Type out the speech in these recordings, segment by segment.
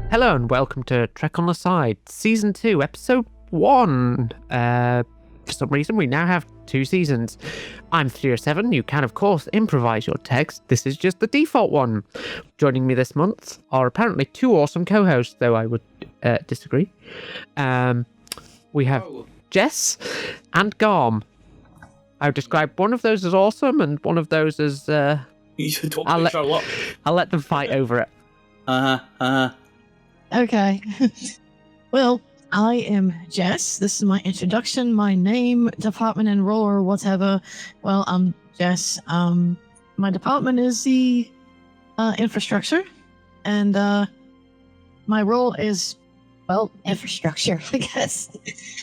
Hello and welcome to Trek on the Side, Season 2, Episode 1. For some reason, we now have 2 seasons. I'm 307. You can, of course, improvise your text. This is just the default one. Joining me this month are apparently 2 awesome co-hosts, though I would disagree. We have Jess and Gham. I would describe one of those as awesome and one of those as... I'll let them fight over it. Okay. Well, I am Jess. This is my introduction, my name, department, and role, or whatever. Well, I'm Jess. My department is the infrastructure, and my role is, well, infrastructure, I guess.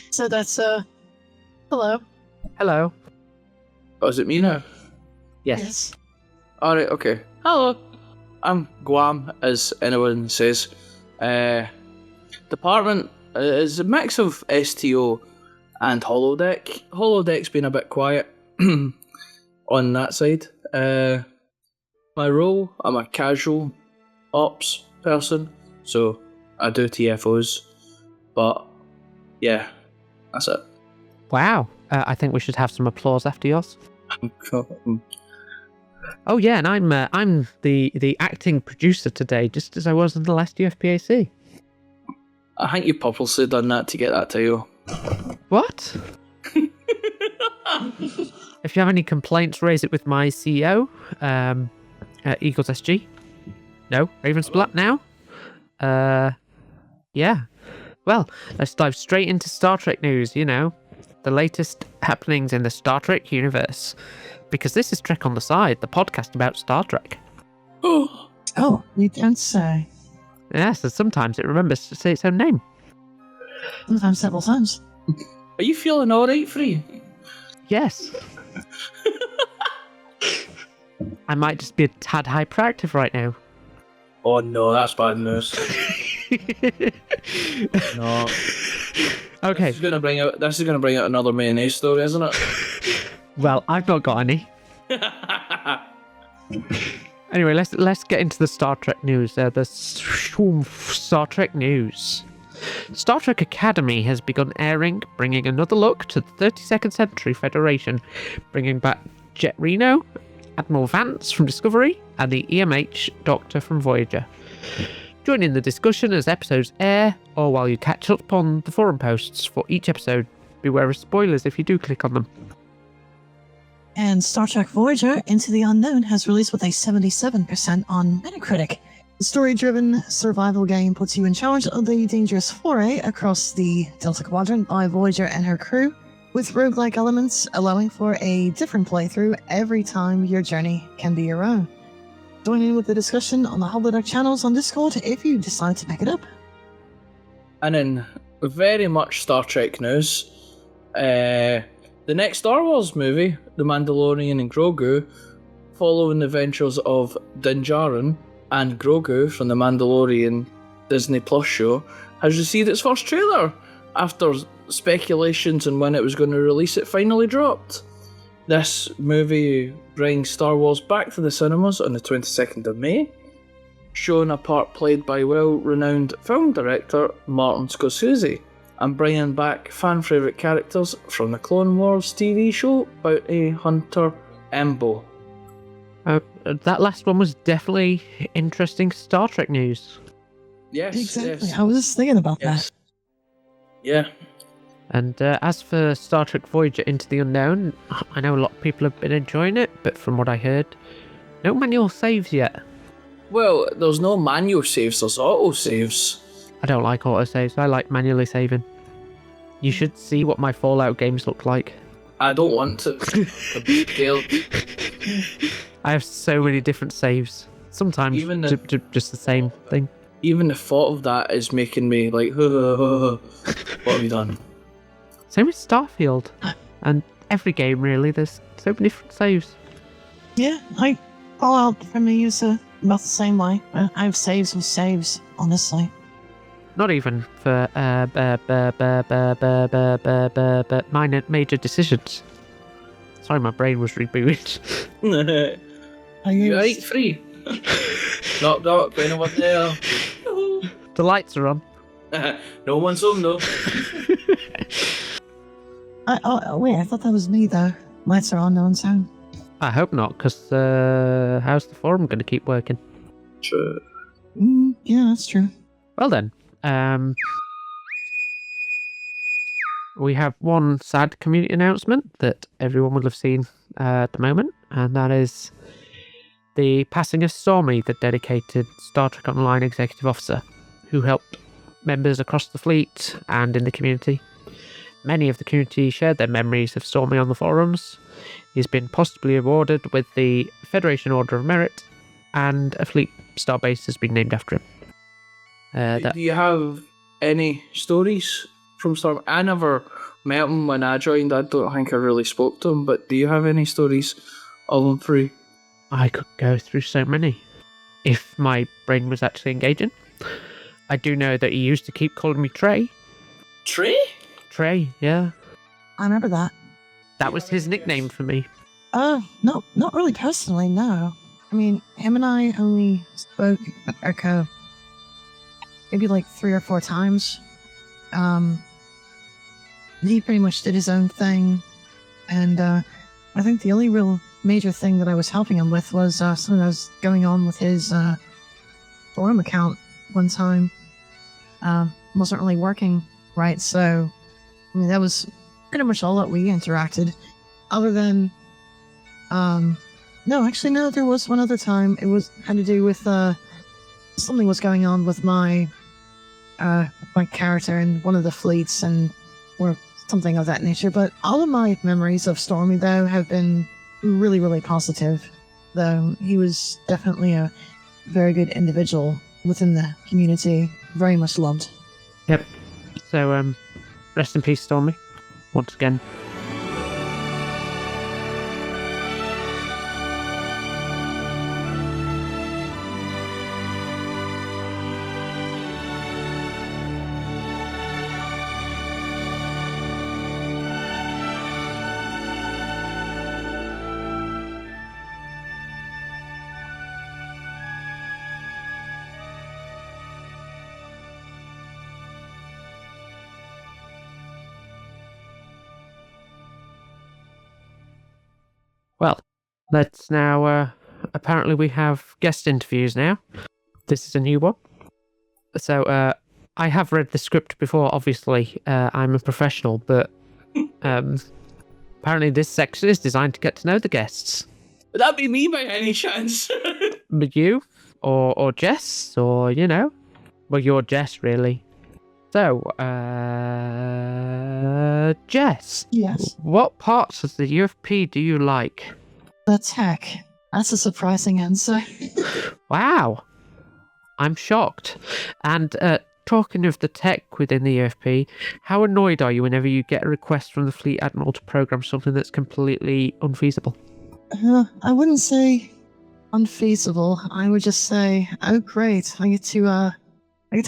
So that's, hello. Hello. Oh, is it me now? Yes. Alright, okay. Hello. I'm Gham, as anyone says. Department is a mix of STO and holodeck. Holodeck's been a bit quiet on that side. My role, I'm a casual ops person, so I do TFOs. But yeah, that's it. Wow. I think we should have some applause after yours. Oh yeah, and I'm the acting producer today, just as I was in the last UFPAC. I think you purposely done that to get that title. What? If you have any complaints, raise it with my CEO, Eagles SG. No, Ravensplat now. Yeah. Well, let's dive straight into Star Trek news. You know, the latest happenings in the Star Trek universe. Because this is Trek on the Side, the podcast about Star Trek. Oh, you don't say. Yes, and sometimes it remembers to say its own name. Sometimes several times. Are you feeling alright, Free? Yes. I might just be a tad hyperactive right now. Oh no, that's bad news. No. Okay. This is gonna bring out another mayonnaise story, isn't it? Well, I've not got any. Anyway, let's get into the Star Trek news. Star Trek news. Star Trek Academy has begun airing, bringing another look to the 32nd Century Federation, bringing back Jet Reno, Admiral Vance from Discovery, and the EMH Doctor from Voyager. Join in the discussion as episodes air, or while you catch up on the forum posts for each episode. Beware of spoilers if you do click on them. And Star Trek Voyager Into the Unknown has released with a 77% on Metacritic. The story-driven survival game puts you in charge of the dangerous foray across the Delta Quadrant by Voyager and her crew, with roguelike elements allowing for a different playthrough every time your journey can be your own. Join in with the discussion on the holodeck channels on Discord if you decide to pick it up. And in very much Star Trek news, the next Star Wars movie, The Mandalorian and Grogu, following the adventures of Din Djarin and Grogu from the Mandalorian Disney Plus show, has received its first trailer after speculations on when it was going to release. It finally dropped. This movie brings Star Wars back to the cinemas on the 22nd of May, showing a part played by well-renowned film director Martin Scorsese, and bringing back fan-favourite characters from the Clone Wars TV show Bounty Hunter Embo. That last one was definitely interesting Star Trek news. Yes, Exactly. yes. I was just thinking about Yes. Yeah. And as for Star Trek Voyager Into the Unknown, I know a lot of people have been enjoying it, but from what I heard, no manual saves yet. Well, there's no manual saves, there's auto saves. I don't like autosaves, I like manually saving. You should see what my Fallout games look like. I don't want to. I'm scared. I have so many different saves. Sometimes Even just the same thing. Even the thought of that is making me like, what have you done? Same with Starfield. And every game really, there's so many different saves. Yeah, Fallout for me is about the same way. I have saves with saves, honestly. Not even for minor major decisions. Sorry, my brain was rebooted. I You use... right, Free? Knock, knock, going over there. The lights are on. No one's home, though. Wait, I thought that was me, though. Lights are on, no one's home. I hope not, because how's the forum going to keep working? True. Yeah, that's true. Well then, we have one sad community announcement that everyone will have seen at the moment, and that is the passing of Stormy, the dedicated Star Trek Online executive officer, who helped members across the fleet and in the community. Many of the community shared their memories of Stormy on the forums. He's been possibly awarded with the Federation Order of Merit, and a fleet starbase has been named after him. Do you have any stories from Storm? I never met him when I joined. I don't think I really spoke to him, but do you have any stories of him free? I could go through so many if my brain was actually engaging. I do know that he used to keep calling me Trey. Trey? Trey, yeah. I remember that. That was his nickname for me. No, not really personally, no. I mean, him and I only spoke maybe like 3 or 4 times. He pretty much did his own thing, and I think the only real major thing that I was helping him with was something that was going on with his forum account one time. Wasn't really working right, so I mean that was pretty much all that we interacted. Other than, no, there was one other time. It had to do with something was going on with my character in one of the fleets, or something of that nature. But all of my memories of Stormy, though, have been really, really positive. Though he was definitely a very good individual within the community, very much loved. Yep. So, rest in peace, Stormy, once again. Well, let's now, apparently we have guest interviews now. This is a new one. So, I have read the script before, obviously. I'm a professional, but apparently this section is designed to get to know the guests. Would that be me by any chance? But you, or Jess, or, well, you're Jess, really. So, Jess. Yes. What parts of the UFP do you like? The tech. That's a surprising answer. Wow. I'm shocked. And talking of the tech within the UFP, how annoyed are you whenever you get a request from the Fleet Admiral to program something that's completely unfeasible? I wouldn't say unfeasible. I would just say, oh great, I get to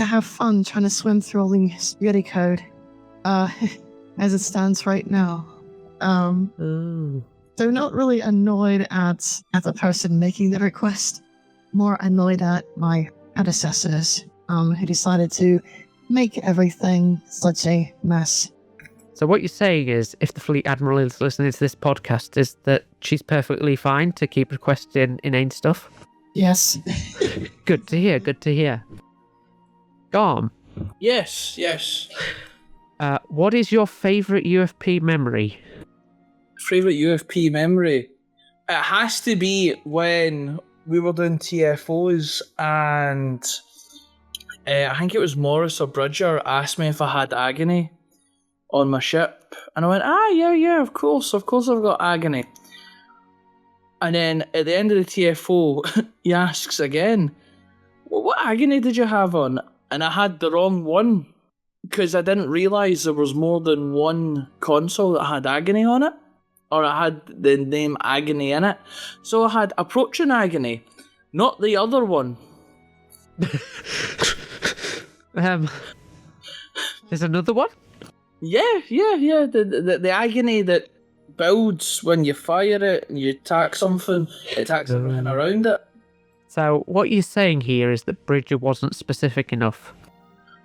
have fun trying to swim through all the spaghetti code, as it stands right now. So not really annoyed at the person making the request, more annoyed at my predecessors, who decided to make everything such a mess. So what you're saying is, if the Fleet Admiral is listening to this podcast, is that she's perfectly fine to keep requesting inane stuff? Yes. Good to hear, good to hear. Gham. Yes. What is your favourite UFP memory? Favourite UFP memory? It has to be when we were doing TFOs and I think it was Morris or Bridger asked me if I had agony on my ship. And I went, yeah, of course I've got agony. And then at the end of the TFO, he asks again, well, what agony did you have on? And I had the wrong one because I didn't realise there was more than one console that had agony on it, or I had the name agony in it. So I had approaching agony, not the other one. There's another one? Yeah. The agony that builds when you fire it and you attack something, it attacks everything around it. So what you're saying here is that Bridger wasn't specific enough.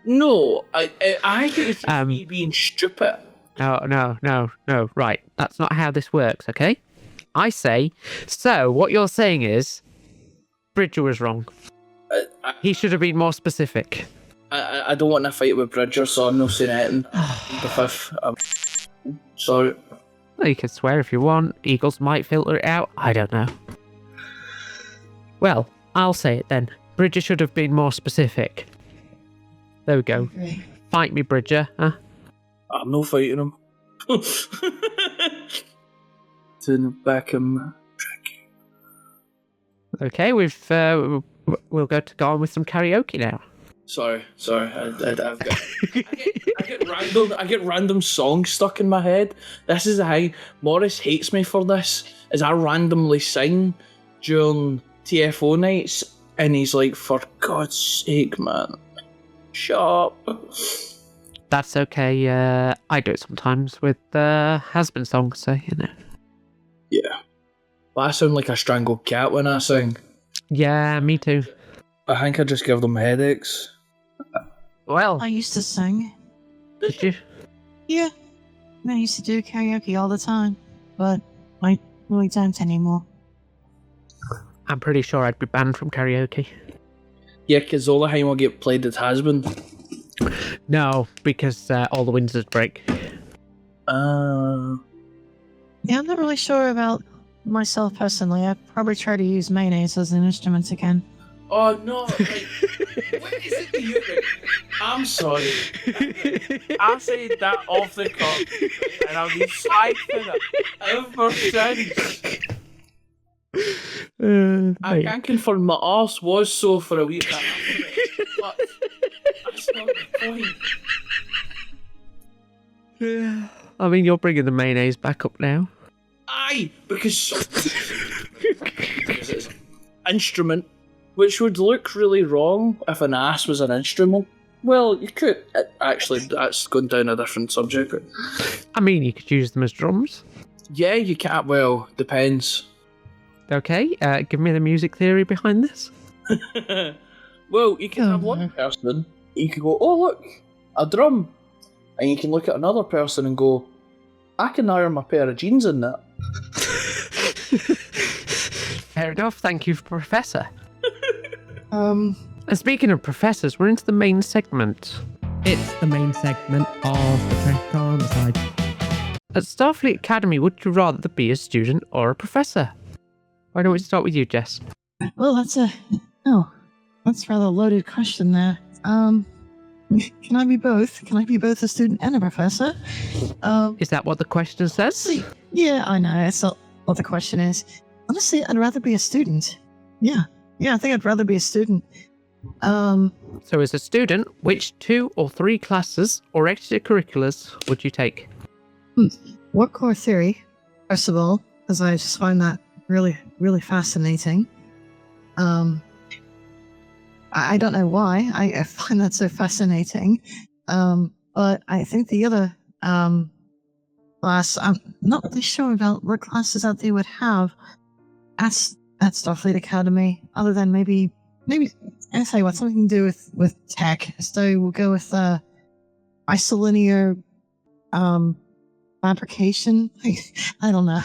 No, I think it's just me Um, being stupid. No. Right. That's not how this works, okay? I say, so what you're saying is, Bridger was wrong. He should have been more specific. I don't want to fight with Bridger, so I'm not saying anything. The fifth. Sorry. Well, you can swear if you want. Eagles might filter it out. I don't know. Well, I'll say it then. Bridger should have been more specific. There we go. Okay. Fight me, Bridger. Huh? I'm not fighting him. To back him. Okay, we'll go to Gham with some karaoke now. Sorry. I've got. I get random songs stuck in my head. This is the thing. Morris hates me for this. Is I randomly sing during TFO nights, and he's like, "For God's sake, man, shut up." That's okay. I do it sometimes with husband songs, so you know. Yeah, but I sound like a strangled cat when I sing. Yeah, me too. I think I just give them headaches. Well, I used to sing. did you? Yeah. I used to do karaoke all the time, but I really don't anymore. I'm pretty sure I'd be banned from karaoke. Yeah, because all the time I get played it has been. No, because all the windows break. Yeah, I'm not really sure about myself personally. I'd probably try to use mayonnaise as an instrument again. Oh no! Like, what is it to you? Like, I'm sorry. I said that off the cuff, and I'll be siphoning it ever since. I can confirm my arse was sore for a week. But that's not the point. I mean, you're bringing the mayonnaise back up now. Aye, because it's an instrument, which would look really wrong if an ass was an instrument. Well, you could. Actually, that's going down a different subject. I mean, you could use them as drums. Yeah, you can't. Well, depends. Okay, give me the music theory behind this. Well, you can have one person, you can go, oh look, a drum. And you can look at another person and go, I can iron my pair of jeans in that. Fair enough, thank you, Professor. Um, And speaking of professors, we're into the main segment. It's the main segment of the Trek on the Side. At Starfleet Academy, would you rather be a student or a professor? Why don't we start with you, Jess? well, that's a rather loaded question there. Can I be both? Can I be both a student and a professor? Is that what the question says? See, yeah, I know. It's not what the question is. Honestly, I'd rather be a student. Yeah, I think I'd rather be a student. So as a student, which 2 or 3 classes or extracurriculars would you take? What core theory? First of all, because I just find that really, really fascinating. I don't know why I find that so fascinating. But I think the other class, I'm not really sure about what classes that they would have at Starfleet Academy, other than maybe I say what something to do with tech. So we'll go with isolinear fabrication. I don't know.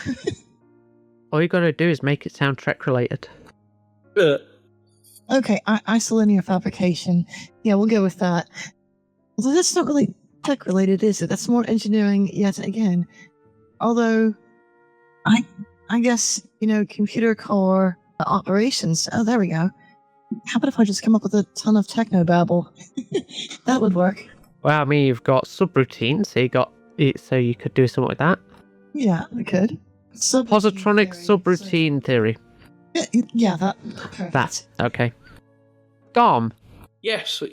All you gotta do is make it sound Trek related. Okay, isolinear fabrication. Yeah, we'll go with that. Although that's not really tech related, is it? That's more engineering yet again. Although, I guess, computer core operations. Oh, there we go. How about if I just come up with a ton of techno babble? That would work. Well, I mean, you've got subroutines, so you could do something like that. Yeah, we could. Positronic subroutine theory. Yeah, that. Perfect. That. Okay. Gham. Yes.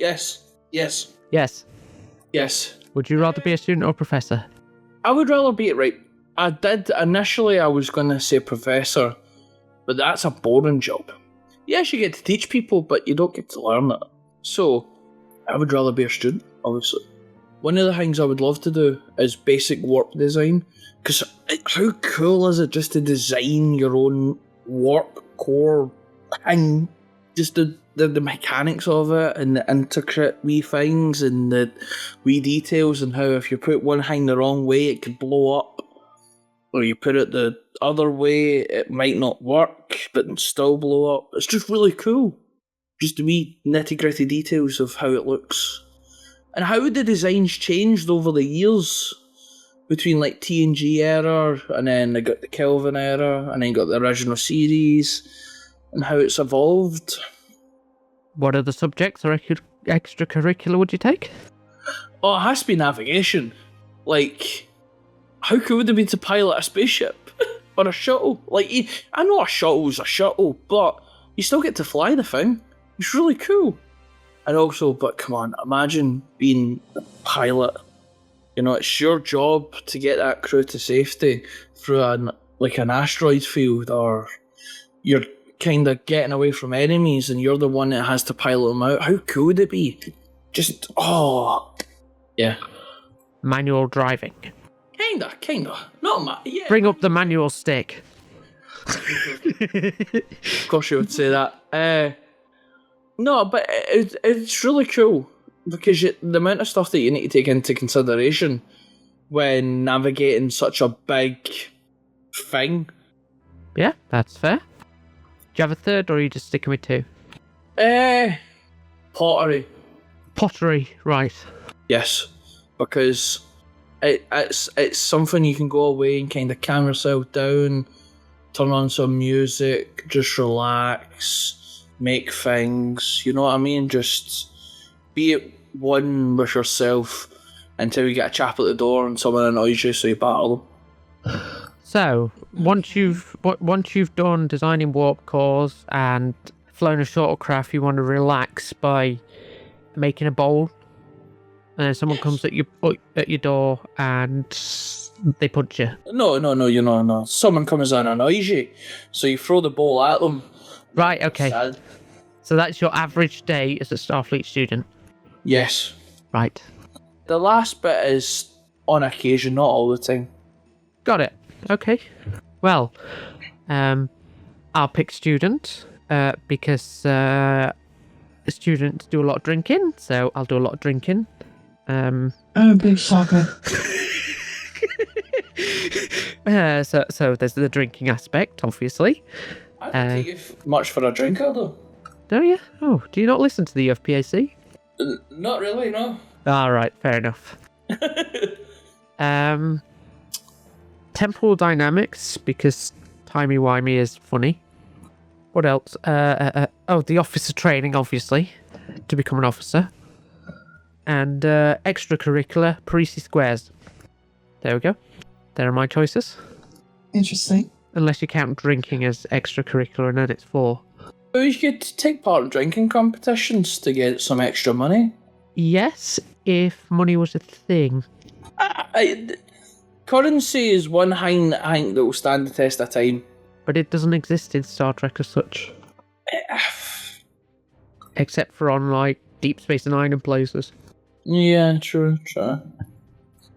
Yes. Would you rather be a student or a professor? I would rather be it right. I did, initially I was going to say professor, but that's a boring job. Yes, you get to teach people, but you don't get to learn it. So, I would rather be a student, obviously. One of the things I would love to do is basic warp design, because how cool is it just to design your own warp core thing? Just to the mechanics of it and the intricate wee things and the wee details and how if you put one thing the wrong way it could blow up, or you put it the other way it might not work but still blow up. It's just really cool. Just the wee nitty gritty details of how it looks. And how the designs changed over the years between like TNG era and then they got the Kelvin era and then got the original series and how it's evolved. What other subjects or extracurricular would you take? Oh, it has to be navigation. Like, how cool would it be to pilot a spaceship or a shuttle? Like, I know a shuttle's a shuttle, but you still get to fly the thing. It's really cool. And also, but come on, imagine being a pilot. You know, it's your job to get that crew to safety through an asteroid field, or you're kind of getting away from enemies and you're the one that has to pilot them out. How cool would it be? Just, yeah. Manual driving. Kinda. Yeah. Bring up the manual stick. Of course you would say that. No, but it's really cool because the amount of stuff that you need to take into consideration when navigating such a big thing. Yeah, that's fair. Do you have a third, or are you just sticking with two? Pottery. Pottery, right. Yes, because it's something you can go away and kind of calm yourself down, turn on some music, just relax, make things, you know what I mean? Just be at one with yourself until you get a chap at the door and someone annoys you, so you battle them. So, once you've done designing warp cores and flown a shuttlecraft, you want to relax by making a bowl, and then someone comes at your door and they punch you. No. Someone comes in and annoys you, so you throw the bowl at them. Right, okay. Sad. So that's your average day as a Starfleet student? Yes. Right. The last bit is on occasion, not all the time. Got it. Okay. Well, I'll pick student because students do a lot of drinking, so I'll do a lot of drinking. Big shocker. So there's the drinking aspect, obviously. I don't take you much for a drinker, though. Don't you? Oh, do you not listen to the UFPAC? Not really, no. All right, fair enough. Temporal dynamics, because timey-wimey is funny. What else? The officer training, obviously, to become an officer. And extracurricular, Parisi squares. There we go. There are my choices. Interesting. Unless you count drinking as extracurricular, and then it's 4. So you could take part in drinking competitions to get some extra money. Yes, if money was a thing. Currency is one thing I think that will stand the test of time. But it doesn't exist in Star Trek as such. Except for on, like, Deep Space Nine and places. Yeah, true.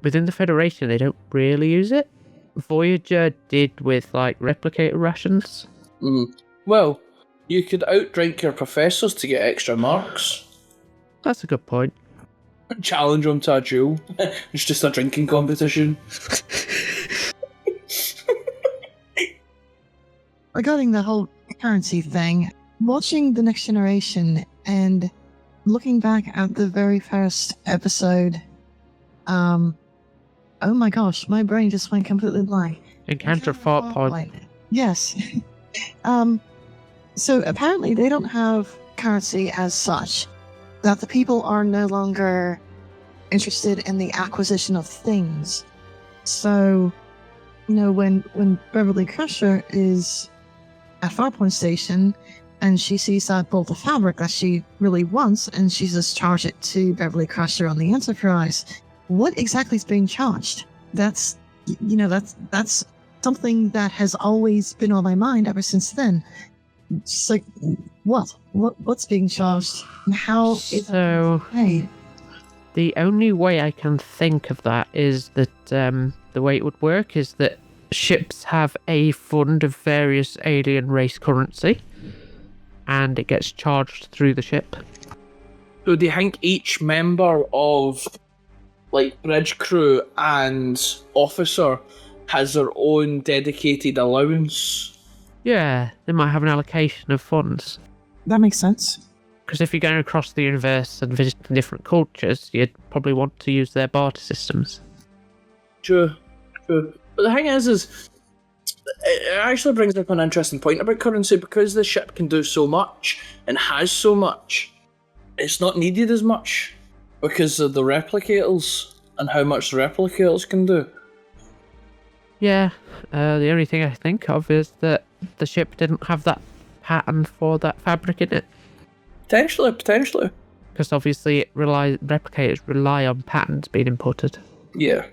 Within the Federation, they don't really use it. Voyager did with, like, replicator rations. Well, you could outdrink your professors to get extra marks. That's a good point. Challenge them to a duel. It's just a drinking competition. Regarding the whole currency thing, watching The Next Generation and looking back at the very first episode, oh my gosh, my brain just went completely blank. Encounter Fart Pod. Yes. So apparently they don't have currency as such, that the people are no longer interested in the acquisition of things. So, when Beverly Crusher is at Farpoint Station and she sees that bolt of fabric that she really wants and she just charged it to Beverly Crusher on the Enterprise, what exactly is being charged? That's something that has always been on my mind ever since then. Just like, what's being charged and how it's paid? The only way I can think of that is that the way it would work is that ships have a fund of various alien race currency, and it gets charged through the ship. So do you think each member of, like, bridge crew and officer has their own dedicated allowance? Yeah, they might have an allocation of funds. That makes sense. Because if you're going across the universe and visiting different cultures, you'd probably want to use their barter systems. True. But the thing is it actually brings up an interesting point about currency, because the ship can do so much and has so much. It's not needed as much because of the replicators and how much the replicators can do. Yeah, the only thing I think of is that the ship didn't have that pattern for that fabric in it. Potentially. Because obviously replicators rely on patterns being imported. Yeah.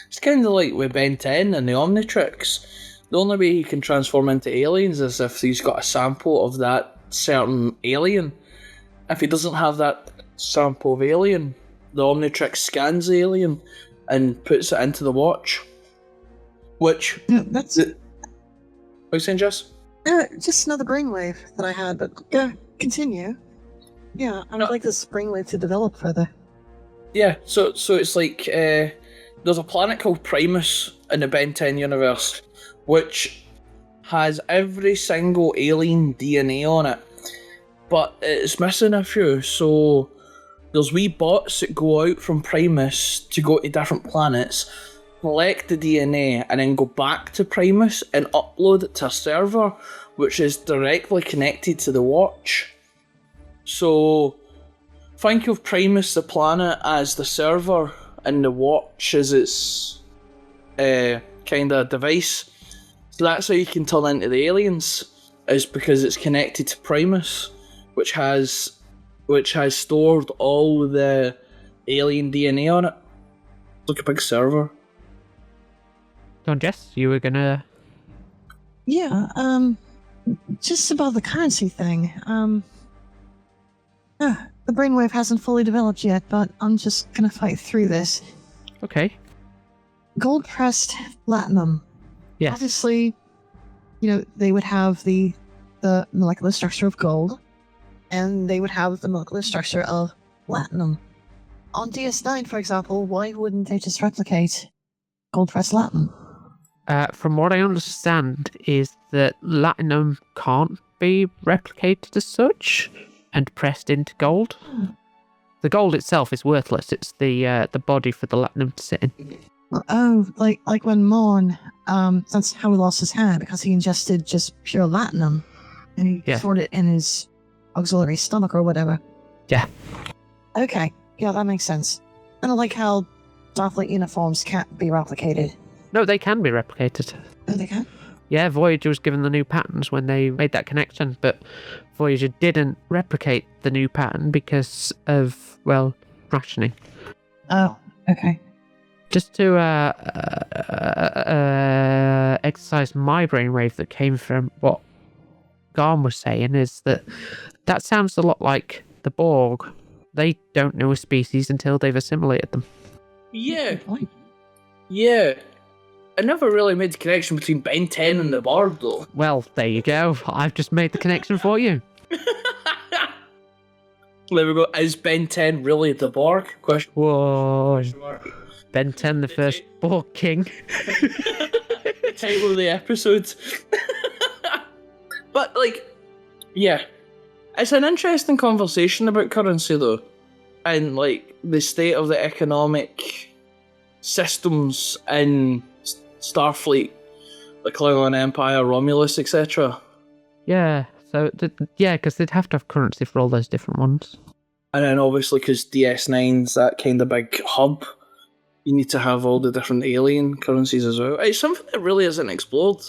It's kind of like with Ben 10 and the Omnitrix. The only way he can transform into aliens is if he's got a sample of that certain alien. If he doesn't have that sample of alien, the Omnitrix scans the alien and puts it into the watch. Which... Yeah, that's What are you saying, Jess? just another brainwave that I had, but yeah, continue. Yeah, I would like this brainwave to develop further. Yeah, so it's like there's a planet called Primus in the Ben 10 universe, which has every single alien DNA on it, but it's missing a few. So there's wee bots that go out from Primus to go to different planets, collect the DNA, and then go back to Primus and upload it to a server, which is directly connected to the watch. So think of Primus, the planet, as the server, and the watch as its kind of device. So that's how you can turn into the aliens, is because it's connected to Primus, which has stored all the alien DNA on it. It's like a big server. Go on, Jess, you were gonna... Yeah, just about the currency thing. The brainwave hasn't fully developed yet, but I'm just gonna fight through this. Okay. Gold pressed platinum. Yes. Obviously, they would have the molecular structure of gold, and they would have the molecular structure of platinum. On DS9, for example, why wouldn't they just replicate gold pressed platinum? From what I understand is that platinum can't be replicated as such and pressed into gold. The gold itself is worthless. It's the body for the platinum to sit in. Oh, like when Morn, that's how he lost his hand, because he ingested just pure platinum, and he stored it in his auxiliary stomach or whatever. Yeah. Okay, yeah, that makes sense. And I like how Starfleet uniforms can't be replicated. No, they can be replicated. Oh, they can? Yeah, Voyager was given the new patterns when they made that connection, but Voyager didn't replicate the new pattern because of, well, rationing. Oh, okay. Just to exercise my brainwave that came from what Gham was saying is that sounds a lot like the Borg. They don't know a species until they've assimilated them. Yeah. Yeah. I never really made the connection between Ben 10 and the Borg, though. Well, there you go. I've just made the connection for you. There we go. Is Ben 10 really the Borg? Question. Whoa. Ben 10, the first Borg king. Title of the episode. But, yeah. It's an interesting conversation about currency, though. And, the state of the economic systems in Starfleet, the Klingon Empire, Romulus, etc. Yeah, so, because they'd have to have currency for all those different ones. And then obviously, because DS9's that kind of big hub, you need to have all the different alien currencies as well. It's something that really isn't explored,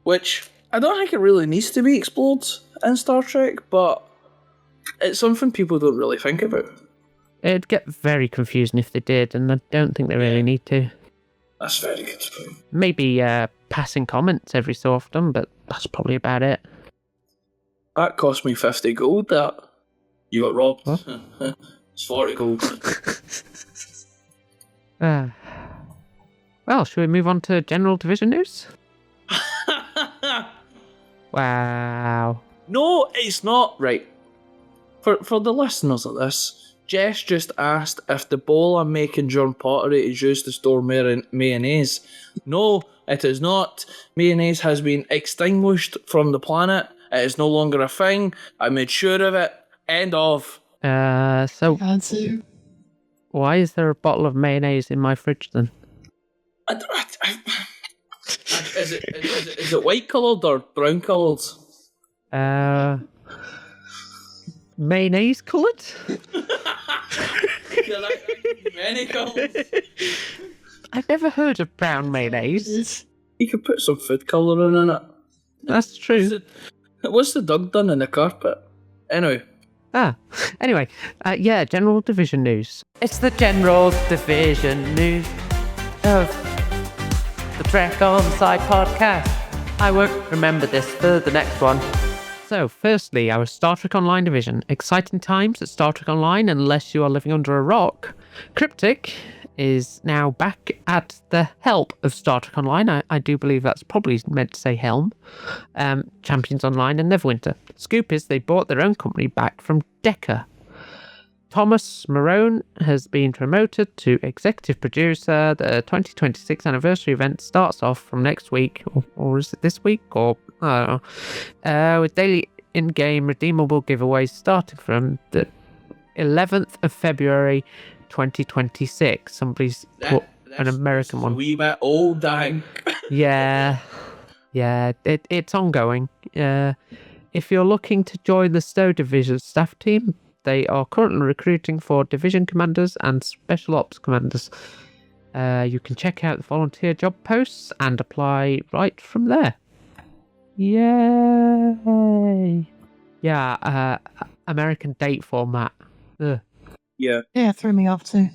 which I don't think it really needs to be explored in Star Trek, but it's something people don't really think about. It'd get very confusing if they did, and I don't think they really need to. That's very good. Maybe passing comments every so often, but that's probably about it. That cost me 50 gold, that. You got robbed. What? It's 40 gold. Well, should we move on to General Division news? Wow. No, it's not. Right. For the listeners of this, Jess just asked if the bowl I'm making during pottery is used to store mayonnaise. No, it is not. Mayonnaise has been extinguished from the planet. It is no longer a thing. I made sure of it. End of. So Had to. why is there a bottle of mayonnaise in my fridge then? Is it white coloured or brown coloured? Mayonnaise coloured? Yeah, that could be many colours. I've never heard of brown mayonnaise. You could put some food colouring in it. That's true. What's the dog done in the carpet? Anyway. Anyway, general division news. It's the general division news of the Trek on the Side podcast. I won't remember this for the next one. So, firstly, our Star Trek Online division. Exciting times at Star Trek Online, unless you are living under a rock. Cryptic is now back at the help of Star Trek Online. I do believe that's probably meant to say helm. Champions Online and Neverwinter. Scoop is they bought their own company back from Decca. Thomas Marone has been promoted to executive producer. The 2026 anniversary event starts off from next week, or is it this week? Or I don't know. With daily in-game redeemable giveaways starting from the 11th of February 2026. Somebody's put an American one. A wee bit old, dang. Yeah, it's ongoing. If you're looking to join the Stowe Division staff team, they are currently recruiting for division commanders and special ops commanders. You can check out the volunteer job posts and apply right from there. Yay! Yeah, American date format. Ugh. Yeah. Yeah, threw me off too.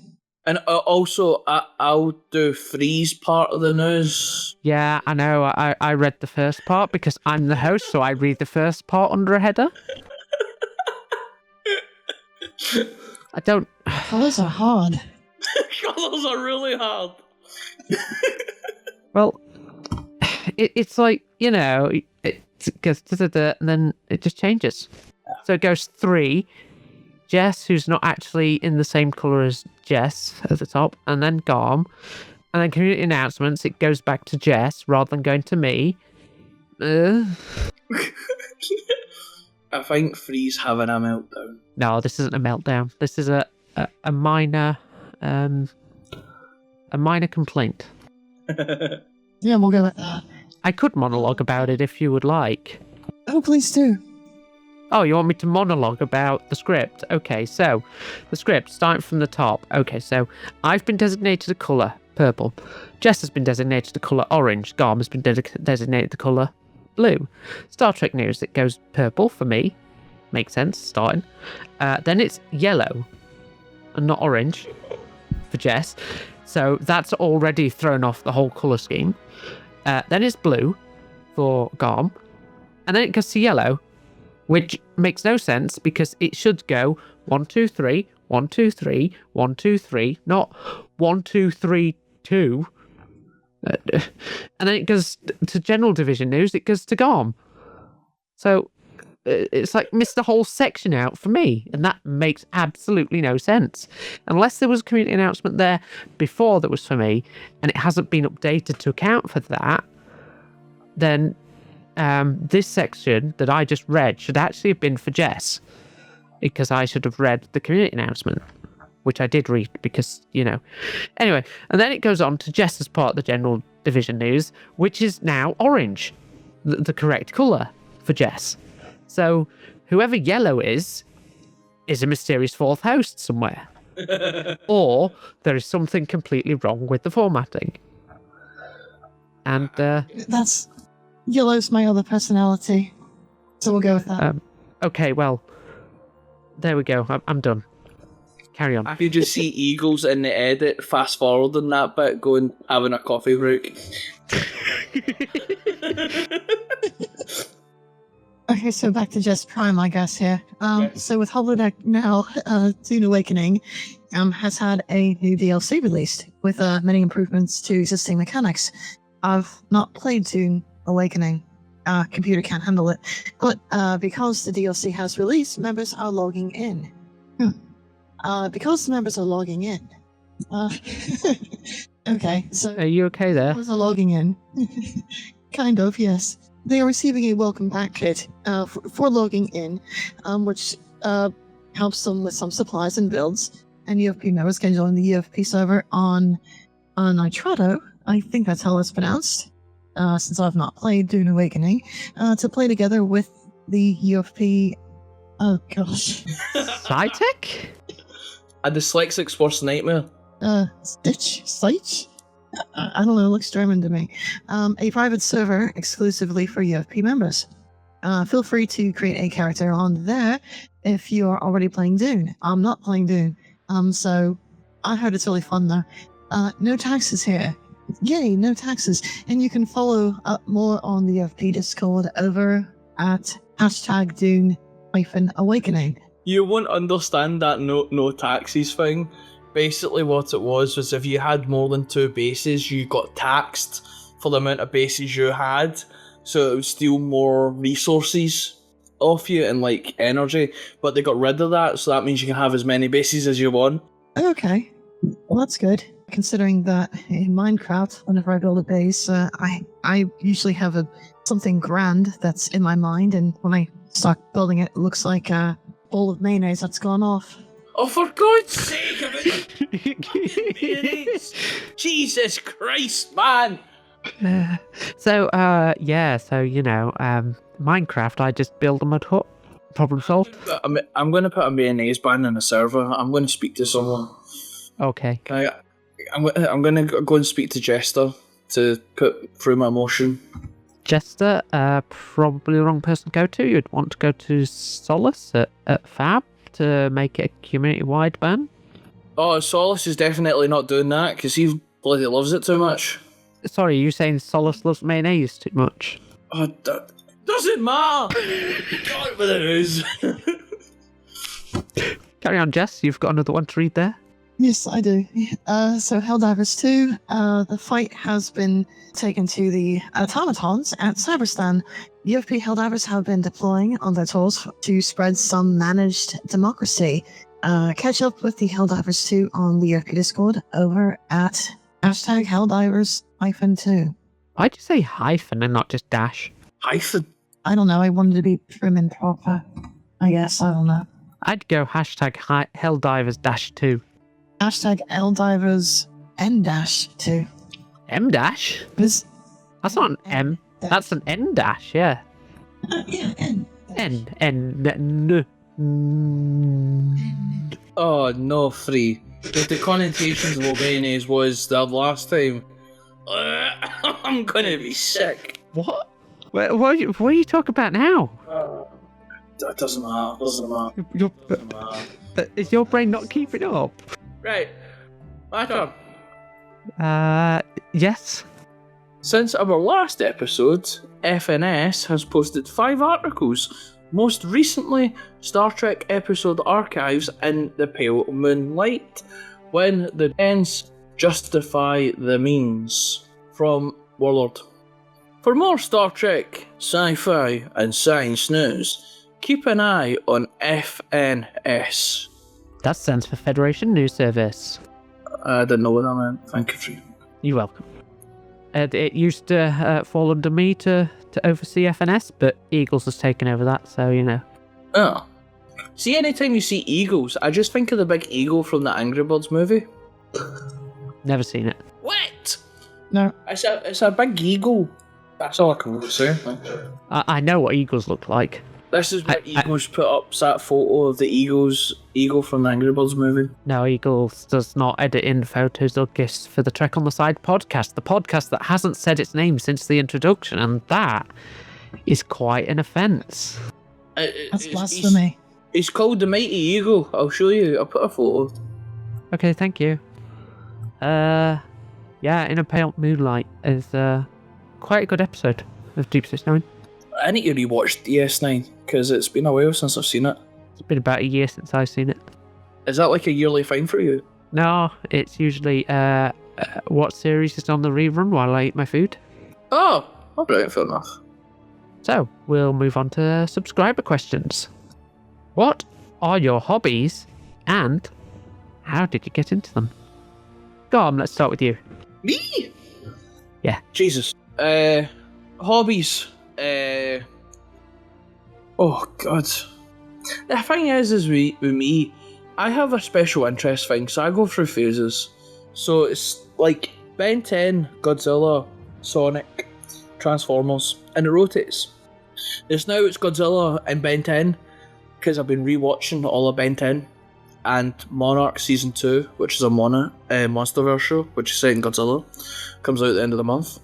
And also, I'll do Freeze part of the news. Yeah, I know. I read the first part because I'm the host, so I read the first part under a header. I don't... Colours are hard. Colours are really hard. Well, it's like, you know, it goes and then it just changes. So it goes 3, Jess, who's not actually in the same colour as Jess at the top, and then Gham, and then community announcements, it goes back to Jess rather than going to me. I think Freeze having a meltdown. No, this isn't a meltdown. This is a minor complaint. Yeah, we'll go with that. I could monologue about it if you would like. Oh, please do. Oh, you want me to monologue about the script? Okay, so the script, starting from the top. Okay, so I've been designated a colour purple. Jess has been designated the colour orange. Gham has been designated the colour blue. Star Trek news, it goes purple for me. Makes sense, starting. Then it's yellow and not orange for Jess. So that's already thrown off the whole colour scheme. Then it's blue for Gham. And then it goes to yellow, which makes no sense because it should go 1, 2, 3, 1, 2, 3, 1, 2, 3, not 1, 2, 3, 2. And then it goes to general division news, it goes to Gham. So it's like missed the whole section out for me, and that makes absolutely no sense. Unless there was a community announcement there before that was for me, and it hasn't been updated to account for that, then this section that I just read should actually have been for Jess, because I should have read the community announcement, which I did read because, you know. Anyway, and then it goes on to Jess as part of the general division news, which is now orange, the correct colour for Jess. So whoever yellow is a mysterious fourth host somewhere. Or there is something completely wrong with the formatting. And That's... Yellow's my other personality. So we'll go with that. Okay, well, there we go. I'm done. Carry on. I could just see Eagles in the edit, fast forwarding that bit, going, having a coffee break. Okay, so back to Just Prime, I guess, here. So with Holodeck now, Dune Awakening has had a new DLC released with many improvements to existing mechanics. I've not played Dune Awakening, computer can't handle it. But because the DLC has released, members are logging in. Because the members are logging in. Okay, so Are you okay there? members are logging in. Kind of, yes. They are receiving a welcome back kit for logging in, which helps them with some supplies and builds. And UFP members can join the UFP server on Nitrato. I think that's how it's pronounced. Since I've not played Dune Awakening, to play together with the UFP. Oh gosh. Sci-tech? A dyslexic's worst nightmare. Stitch? Site? I don't know, it looks German to me. A private server exclusively for UFP members. Feel free to create a character on there if you are already playing Dune. I'm not playing Dune. So I heard it's really fun though. No taxes here. Yay, no taxes. And you can follow up more on the UFP Discord over at #Dune-Awakening. You won't understand that no taxes thing. Basically what it was if you had more than 2 bases, you got taxed for the amount of bases you had. So it would steal more resources off you and like energy. But they got rid of that, so that means you can have as many bases as you want. Okay, well that's good. Considering that in Minecraft, whenever I build a base, I usually have something grand that's in my mind, and when I start building it, it looks like a bowl of mayonnaise that's gone off. Oh, for God's sake, mayonnaise! Jesus Christ, man! So you know, Minecraft, I just build them a hut. Problem solved. I'm going to put a mayonnaise ban in a server. I'm going to speak to someone. Okay. I'm going to go and speak to Jester to put through my motion. Jester, probably the wrong person to go to. You'd want to go to Solace at Fab to make it a community-wide ban. Oh, Solace is definitely not doing that because he bloody loves it too much. Sorry, are you saying Solace loves mayonnaise too much? Oh, doesn't matter! God, what it is. Carry on, Jess. You've got another one to read there. Yes, I do. So Helldivers 2, the fight has been taken to the automatons at Cyberstan. UFP Helldivers have been deploying on their tours to spread some managed democracy. Catch up with the Helldivers 2 on the UFP Discord over at #Helldivers-2. Why'd you say hyphen and not just dash? Hyphen? I don't know, I wanted to be prim and proper. I guess, I don't know. I'd go #Helldivers-2. #Helldivers N-2. M dash? Because That's not an M. That's an N dash, yeah. Yeah, N. N. Oh, no, free. The connotations of mayonnaise was the last time. I'm gonna be sick. What? What are you talking about now? That doesn't matter. Is your brain not keeping up? Right. My turn. Yes. Since our last episode, FNS has posted 5 articles. Most recently, Star Trek episode archives in the pale moonlight, when the ends justify the means, from Warlord. For more Star Trek, sci-fi and science news, keep an eye on FNS. That stands for Federation News Service. I didn't know what that meant. Thank you, Free. You're welcome. It used to fall under me to oversee FNS, but Eagles has taken over that, so you know. Oh. See, anytime you see eagles, I just think of the big eagle from the Angry Birds movie. Never seen it. What? No. It's a big eagle. That's all I can really say. I know what eagles look like. This is what Eagles put up that photo of the eagle from the Angry Birds movie. No, Eagles does not edit in photos or GIFs for the Trek on the Side podcast, the podcast that hasn't said its name since the introduction, and that is quite an offence. That's blasphemy. It's called the Mighty Eagle. I'll show you. I'll put a photo. Okay, thank you. Yeah, In a Pale Moonlight is quite a good episode of Deep Space Nine. I need to rewatch DS9 because it's been a while since I've seen it. It's been about a year since I've seen it. Is that like a yearly fine for you? No, it's usually what series is on the rerun while I eat my food. Oh, brilliant, fair enough. So, we'll move on to subscriber questions. What are your hobbies and how did you get into them? Gham, let's start with you. Me? Yeah. Jesus. Hobbies. Oh, God. The thing is with me, I have a special interest thing, so I go through phases. So it's like Ben 10, Godzilla, Sonic, Transformers, and it rotates. It's Godzilla and Ben 10, because I've been rewatching all of Ben 10, and Monarch Season 2, which is a Monsterverse show, which is set in Godzilla, comes out at the end of the month.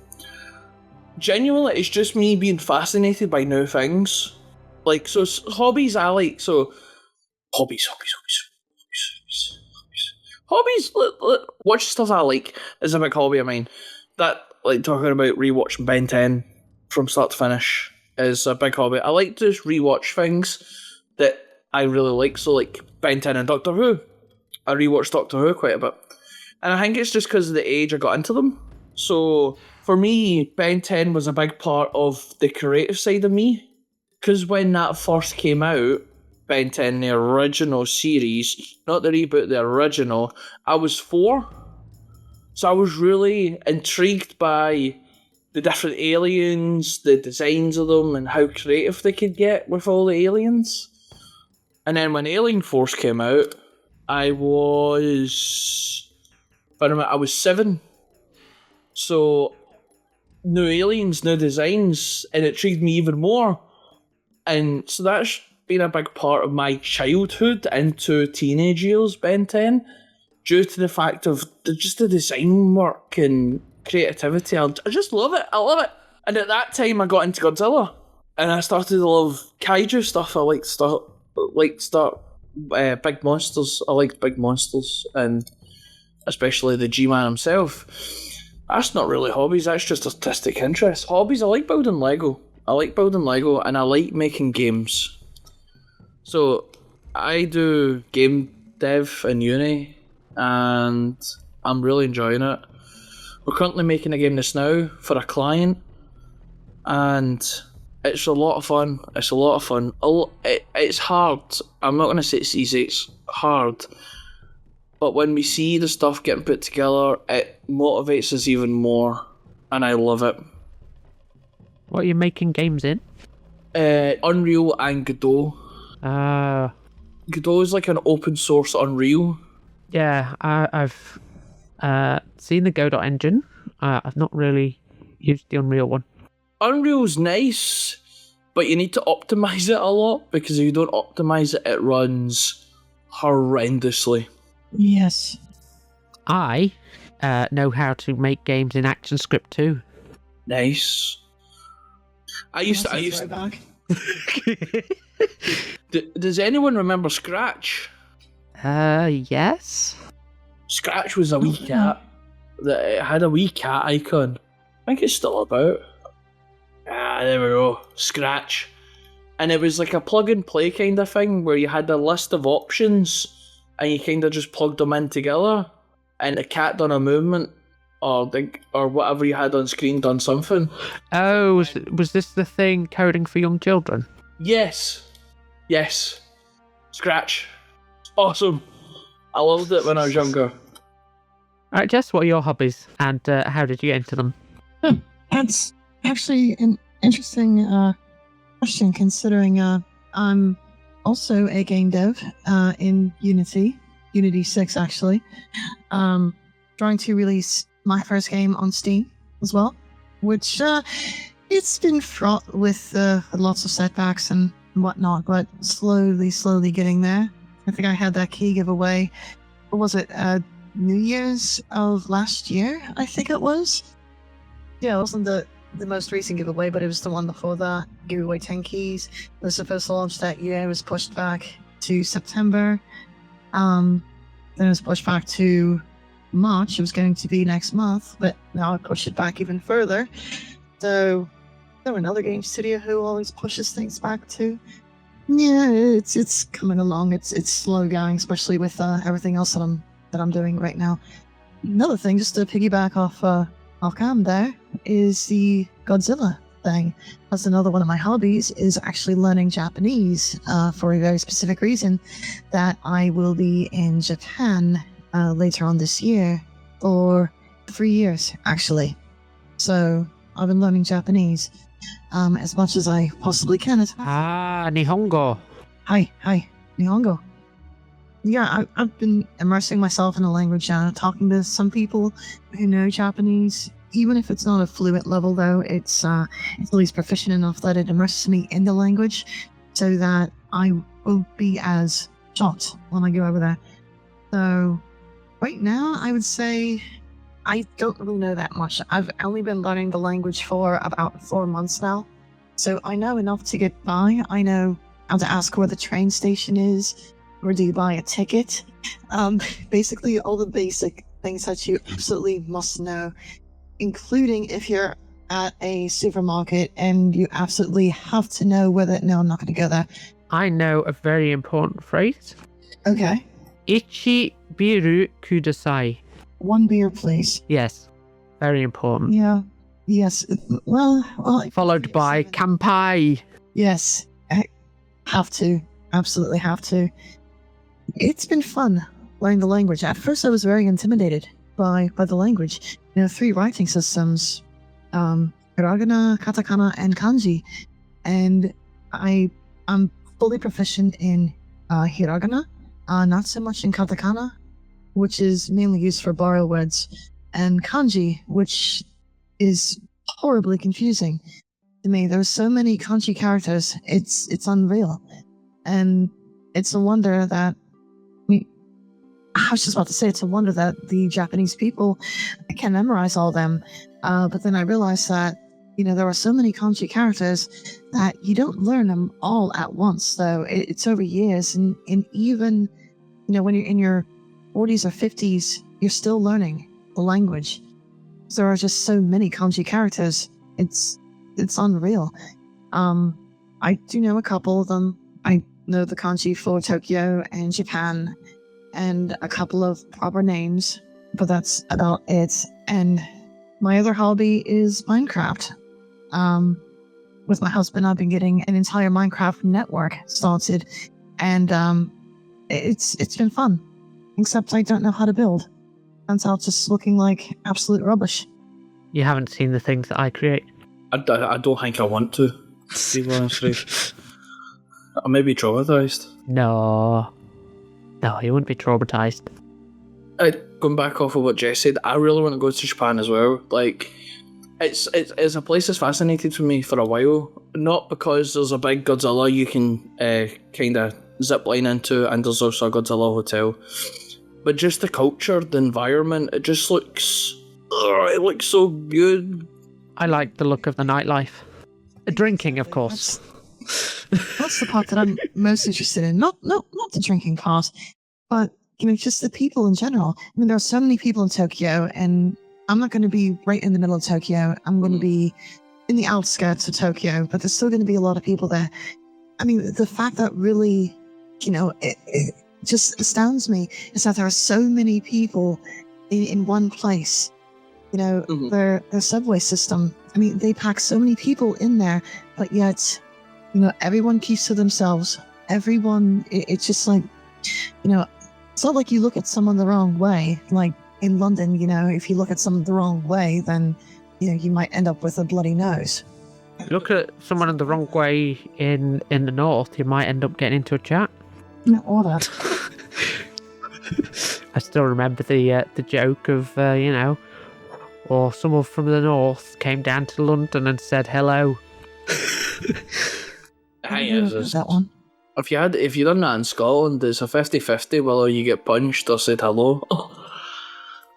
Genuinely, it's just me being fascinated by new things. Like, so hobbies I like, so hobbies. Watch stuff I like is a big hobby of mine. That, like, talking about rewatching Ben 10 from start to finish is a big hobby. I like to just rewatch things that I really like, so like Ben 10 and Doctor Who. I rewatched Doctor Who quite a bit. And I think it's just because of the age I got into them. So, for me, Ben 10 was a big part of the creative side of me. Because when that first came out, Ben 10, the original series, not the reboot, the original, I was 4. So I was really intrigued by the different aliens, the designs of them, and how creative they could get with all the aliens. And then when Alien Force came out, I was 7. So, new aliens, new designs, and it intrigued me even more. And so that's been a big part of my childhood into teenage years, Ben 10, due to the fact of just the design work and creativity. I just love it. I love it. And at that time, I got into Godzilla, and I started to love kaiju stuff. I like big monsters. I like big monsters, and especially the G-Man himself. That's not really hobbies. That's just artistic interest. Hobbies. I like building Lego. And I like making games. So I do game dev in uni, and I'm really enjoying it. We're currently making a game just now for a client, and it's a lot of fun. It's hard. I'm not going to say it's easy, it's hard. But when we see the stuff getting put together, it motivates us even more, and I love it. What are you making games in? Unreal and Godot. Godot is like an open source Unreal. Yeah, I've seen the Godot engine. I've not really used the Unreal one. Unreal's nice, but you need to optimize it a lot, because if you don't optimize it, it runs horrendously. Yes. I know how to make games in ActionScript too. Nice. I used to. Does anyone remember Scratch? Yes. Scratch was a wee cat. It had a wee cat icon. I think it's still about. There we go. Scratch. And it was like a plug and play kind of thing where you had a list of options and you kind of just plugged them in together, and the cat done a movement, or whatever you had on screen done something. Oh, was this the thing coding for young children? Yes. Scratch. Awesome. I loved it when I was younger. Alright, Jess, what are your hobbies and how did you get into them? That's actually an interesting question, considering I'm also a game dev in Unity 6 actually. Trying to release my first game on Steam as well, which it's been fraught with lots of setbacks and whatnot, but slowly getting there. I think I had that key giveaway. What was it? New Year's of last year, I think it was. Yeah, it wasn't the most recent giveaway, but it was the one before that. Gave away 10 keys. It was supposed to launch that year. It was pushed back to September. Then it was pushed back to March. It was going to be next month, but now I pushed it back even further. So there were another game studio who always pushes things back too. Yeah, it's coming along. It's slow going, especially with everything else that I'm doing right now. Another thing, just to piggyback off Gham there, is the Godzilla thing. Plus, another one of my hobbies is actually learning Japanese for a very specific reason that I will be in Japan later on this year for 3 years, actually. So I've been learning Japanese as much as I possibly can. Nihongo. Hi, Nihongo. Yeah, I've been immersing myself in the language, talking to some people who know Japanese. Even if it's not a fluent level, though, it's at least proficient enough that it immerses me in the language so that I won't be as shocked when I go over there. So right now, I would say I don't really know that much. I've only been learning the language for about 4 months now. So I know enough to get by. I know how to ask where the train station is, where do you buy a ticket. Basically all the basic things that you absolutely must know, including if you're at a supermarket and you absolutely have to know whether... No, I'm not going to go there. I know a very important phrase. Okay. Ichi biru kudasai. 1 beer, please. Yes, very important. Yeah. Yes. Well. Followed by kampai. Yes. I have to. Absolutely have to. It's been fun learning the language. At first, I was very intimidated by the language. 3 writing systems, hiragana, katakana, and kanji. And I'm fully proficient in hiragana, not so much in katakana, which is mainly used for borrow words, and kanji, which is horribly confusing to me. There's so many kanji characters, it's unreal. And it's a wonder that... I was just about to say it's a wonder that the Japanese people can memorize all them. But then I realized that, there are so many kanji characters that you don't learn them all at once. So it's over years. And even, when you're in your 40s or 50s, you're still learning the language. There are just so many kanji characters. It's unreal. I do know a couple of them. I know the kanji for Tokyo and Japan, and a couple of proper names, but that's about it. And my other hobby is Minecraft. With my husband, I've been getting an entire Minecraft network started, and it's been fun. Except I don't know how to build. Turns out just looking like absolute rubbish. You haven't seen the things that I create. I don't think I want to be honest with you. I may be traumatized. No, you wouldn't be traumatized. Going back off of what Jess said, I really want to go to Japan as well. Like, it's a place that's fascinated me for a while. Not because there's a big Godzilla you can kind of zip line into, and there's also a Godzilla hotel, but just the culture, the environment, it just looks... it looks so good. I like the look of the nightlife. Drinking, of course. That's the part that I'm most interested in. Not the drinking part, but just the people in general. There are so many people in Tokyo, and I'm not going to be right in the middle of Tokyo. I'm going to be in the outskirts of Tokyo, but there's still going to be a lot of people there. The fact that really, it just astounds me is that there are so many people in one place. Their subway system. They pack so many people in there, but yet, everyone keeps to themselves. Everyone, it's just like, it's not like you look at someone the wrong way. Like in London, if you look at someone the wrong way, then, you might end up with a bloody nose. Look at someone in the wrong way in the north, you might end up getting into a chat. Or that. I still remember the joke of, or someone from the north came down to London and said hello. That one. If you done that in Scotland, it's a 50-50 whether you get punched or said hello.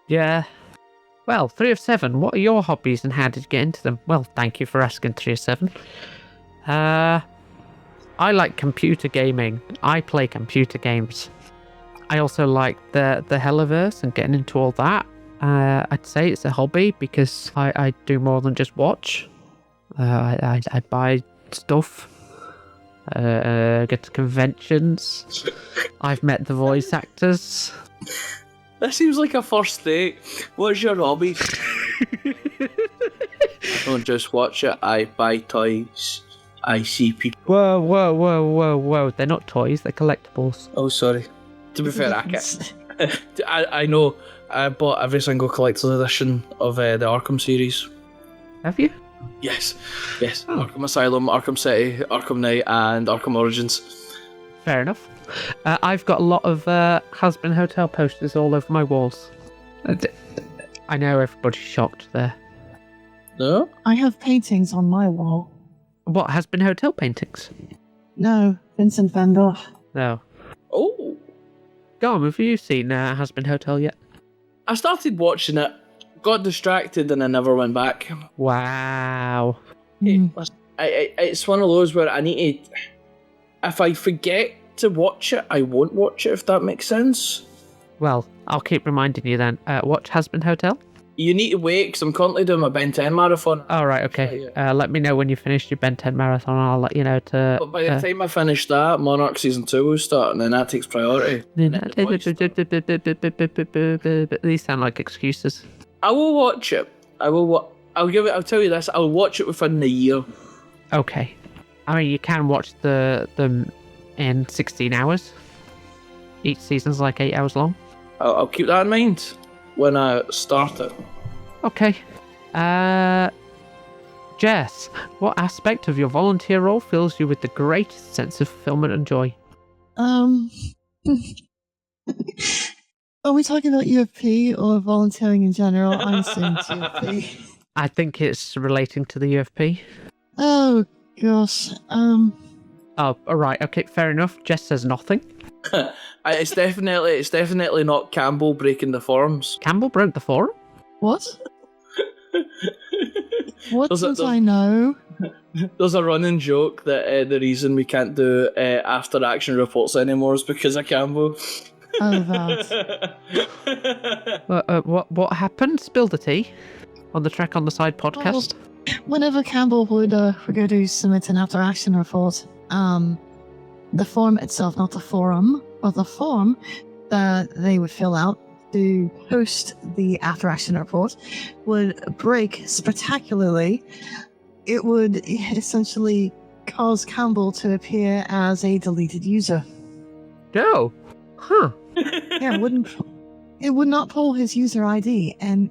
Yeah. Well, 3 of 7, what are your hobbies and how did you get into them? Well, thank you for asking, 3 of 7. I like computer gaming. I play computer games. I also like the Helliverse and getting into all that. I'd say it's a hobby because I do more than just watch. I buy stuff. Get to conventions. I've met the voice actors. That seems like a first date. What's your hobby? don't just watch it. I buy toys. I see people. Whoa. They're not toys, they're collectibles. Oh, sorry. To be fair, I know. I bought every single collector's edition of the Arkham series. Have you? Yes. Oh. Arkham Asylum, Arkham City, Arkham Knight, and Arkham Origins. Fair enough. I've got a lot of Husband Hotel posters all over my walls. I know everybody's shocked there. No? I have paintings on my wall. What, Husband Hotel paintings? No, Vincent van Gogh. No. Oh. Gham, have you seen Husband Hotel yet? I started watching it, got distracted, and I never went back. Wow. It's one of those where I need to... If I forget to watch it, I won't watch it, if that makes sense. Well, I'll keep reminding you then. Watch Husband Hotel? You need to wait, because I'm currently doing my Ben 10 marathon. Oh, right, okay. Let me know when you finished your Ben 10 marathon. I'll let you know to... But by the time I finish that, Monarch Season 2 will start, and then that takes priority. These sound like excuses. I will watch it. I'll tell you this, I'll watch it within the year. Okay. I mean, you can watch them in 16 hours. Each season's like 8 hours long. I'll keep that in mind when I start it. Okay. Jess, what aspect of your volunteer role fills you with the greatest sense of fulfillment and joy? Are we talking about UFP or volunteering in general? I'm assuming it's UFP. I think it's relating to the UFP. Oh gosh. Oh, alright, okay, fair enough. Jess says nothing. It's definitely not Campbell breaking the forums. Campbell broke the forum? What? What There's don't I know? There's a running joke that the reason we can't do after action reports anymore is because of Campbell. Oh, that. What happened? Spill the tea on the Trek on the Side podcast. Whenever Campbell would go to submit an after action report, the form itself, not the forum, but the form that they would fill out to post the after action report would break spectacularly. It would essentially cause Campbell to appear as a deleted user. No. Huh. Yeah, it would not pull his user ID, and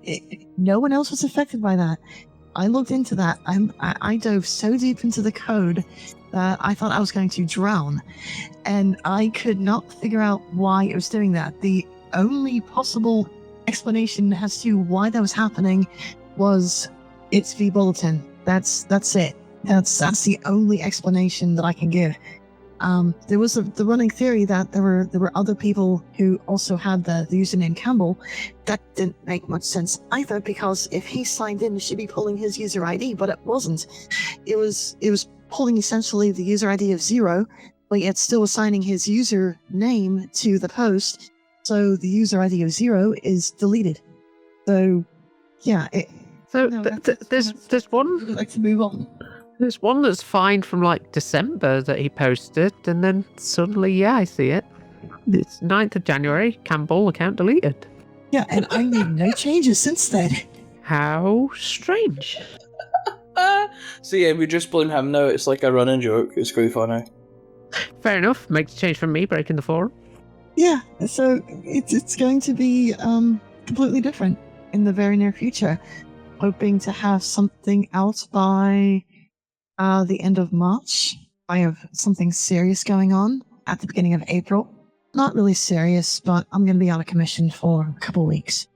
no one else was affected by that. I looked into that. I dove so deep into the code that I thought I was going to drown, and I could not figure out why it was doing that. The only possible explanation as to why that was happening was it's vBulletin. That's it. That's the only explanation that I can give. There was the running theory that there were other people who also had the username Campbell. That didn't make much sense either, because if he signed in, it should be pulling his user ID, but it wasn't. It was pulling essentially the user ID of 0, but yet still assigning his username to the post. So the user ID of 0 is deleted. So yeah. There's one. I'd like to move on. There's one that's fine from like December that he posted, and then suddenly, yeah, I see it. It's 9th of January, Campbell account deleted. Yeah, and I made no changes since then. How strange. So yeah, we just blame him now. It's like a running joke. It's quite funny. Fair enough. Makes a change from me breaking the forum. Yeah, so it's going to be completely different in the very near future. Hoping to have something out by the end of March. I have something serious going on at the beginning of April. Not really serious, but I'm going to be out of commission for a couple weeks.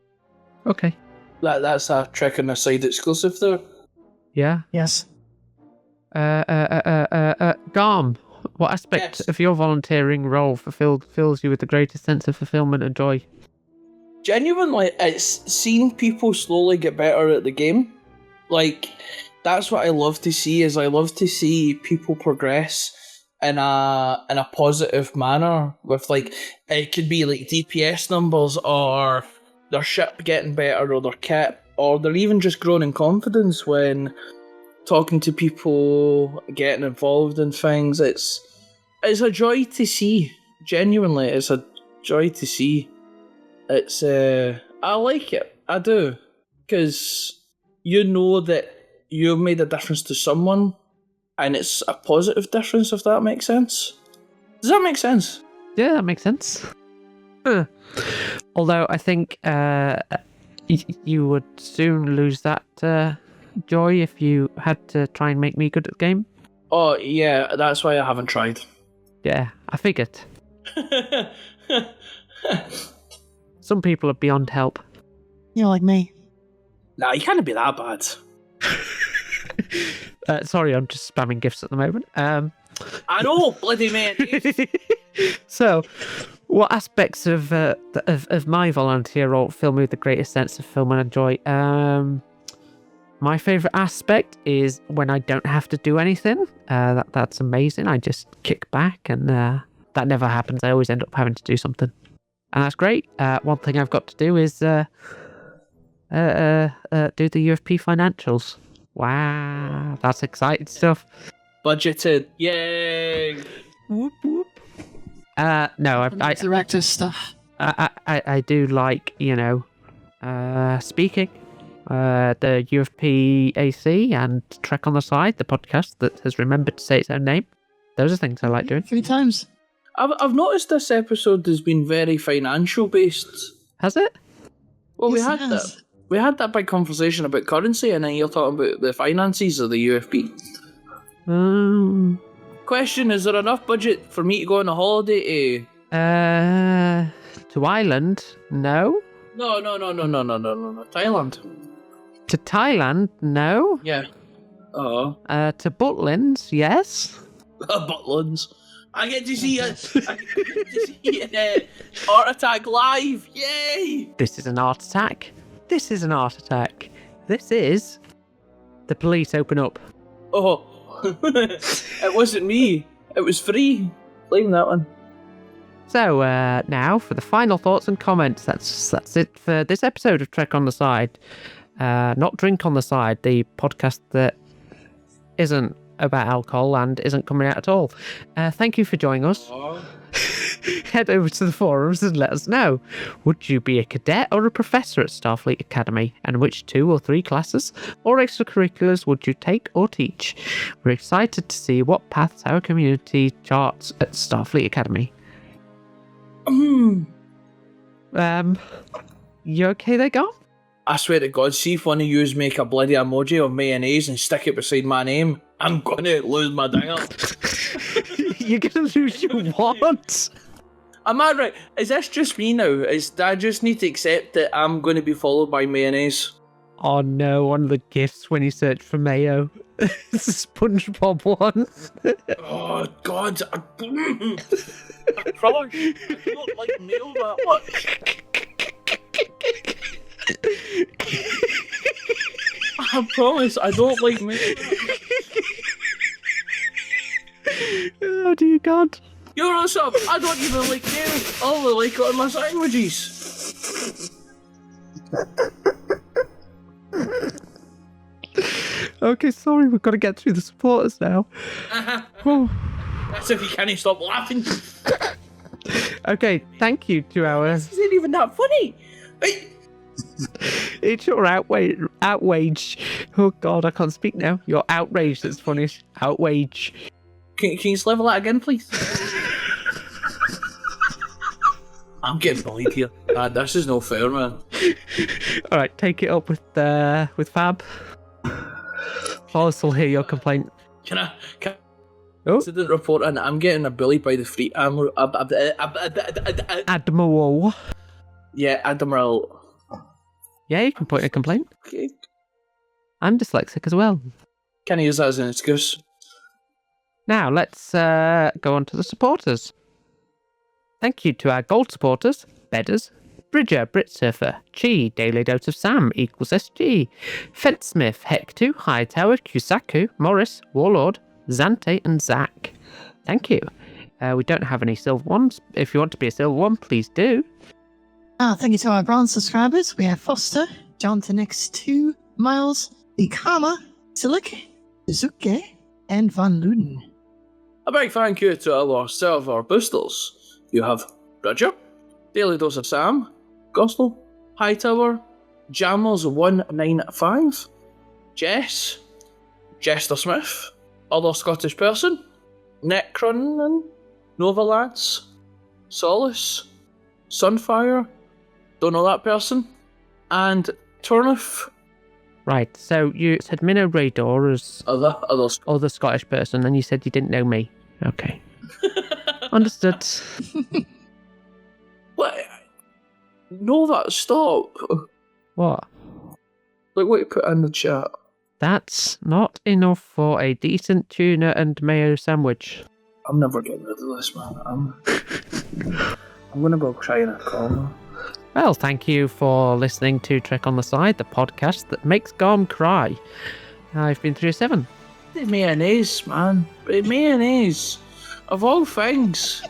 Okay. That's a Trek on the Side exclusive though. Yeah. Yes. Gham, what aspect of your volunteering role fills you with the greatest sense of fulfillment and joy? Genuinely, it's seeing people slowly get better at the game. Like, that's what I love to see. I love to see people progress in a positive manner. With like, it could be like DPS numbers, or their ship getting better, or their kit, or they're even just growing in confidence when talking to people, getting involved in things. It's a joy to see. Genuinely, it's a joy to see. It's I like it. I do, because you know that you've made a difference to someone, and it's a positive difference, if that makes sense. Does that make sense? Yeah, that makes sense. Although I think you would soon lose that joy if you had to try and make me good at the game. Oh, yeah, that's why I haven't tried. Yeah, I figured. Some people are beyond help. You're like me. Nah, you can't be that bad. Sorry, I'm just spamming gifts at the moment. I know, bloody man. So, what aspects of my volunteer role fill me with the greatest sense of fulfillment and joy? My favourite aspect is when I don't have to do anything. That's amazing. I just kick back, and that never happens. I always end up having to do something, and that's great. One thing I've got to do is do the UFP financials. Wow, that's exciting stuff. Budgeted. Yay! Whoop whoop. No, Director stuff. I do like, speaking. The UFP AC and Trek on the Side, the podcast that has remembered to say its own name. Those are things I like doing. 3 times. I've noticed this episode has been very financial based. Has it? Well, Yes, we it had has. that. We had that big conversation about currency, and then you're talking about the finances of the UFP. Question: is there enough budget for me to go on a holiday To Ireland? No. No. Thailand. To Thailand? No. Yeah. Oh. To Butlins? Yes. Butlins. I get to see Heart Attack live. Yay! This is an art attack. This is an art attack. This is the police open up. Oh. It wasn't me. It was free. Blame that one. So now for the final thoughts and comments. That's it for this episode of Trek on the Side. Not Drink on the Side, the podcast that isn't about alcohol and isn't coming out at all. Thank you for joining us. Head over to the forums and let us know. Would you be a cadet or a professor at Starfleet Academy? And which 2 or 3 classes or extracurriculars would you take or teach? We're excited to see what paths our community charts at Starfleet Academy. You okay there, Gham? I swear to God, see if one of yous make a bloody emoji of mayonnaise and stick it beside my name, I'm gonna lose my dinger. You're gonna lose your what? Am I right? Is this just me now? Do I just need to accept that I'm going to be followed by mayonnaise? Oh no, one of the gifts when you search for mayo. It's a SpongeBob one. Oh God! I probably don't like mayo that much. I promise, I don't like mayo. Oh dear God. You're on sub. I don't even like mayo. I only like it on my sandwiches. Okay, sorry, we've got to get through the supporters now. Oh. That's if you can't stop laughing. Okay, thank you to our... This isn't even that funny. It's your outrage. Oh God, I can't speak now. Your outrage that's funny. Outrage. Can you just level that again, please? I'm getting bullied here. This is no fair, man. All right, take it up with Fab. Wallace will hear your complaint. Can I Oh. incident report? And I'm getting bullied by the fleet Admiral. Yeah, Admiral. Yeah, you can put in a complaint. Okay. I'm dyslexic as well. Can I use that as an excuse? Now, let's go on to the supporters. Thank you to our gold supporters, Bedders, Bridger, Britsurfer, Chi, Daily Dose of Sam, equals SG, Fentsmith, Hectu, Hightower, Kusaku, Morris, Warlord, Zante, and Zach. Thank you. We don't have any silver ones. If you want to be a silver one, please do. Thank you to our bronze subscribers. We have Foster, Jonathan X2, Miles, Ikama, Silik, Suzuki, and Van Luden. A big thank you to our silver boosters. You have Bridger, Daily Dose of Sam, Gostel, Hightower, Jammers195, Jess, Jester Smith, other Scottish person, Necron, Nova Lads, Solace, Sunfire, don't know that person, and Turniff, Right, so you said Minnow Radar as others. other Scottish person, and you said you didn't know me. Okay. Understood. What? No, that stop. What? Like what you put in the chat. That's not enough for a decent tuna and mayo sandwich. I'm never getting rid of this, man. I'm gonna go cry in a corner. Well, thank you for listening to Trek on the Side, the podcast that makes Gham cry. I've been through 7. The mayonnaise, man. The mayonnaise. Of all things.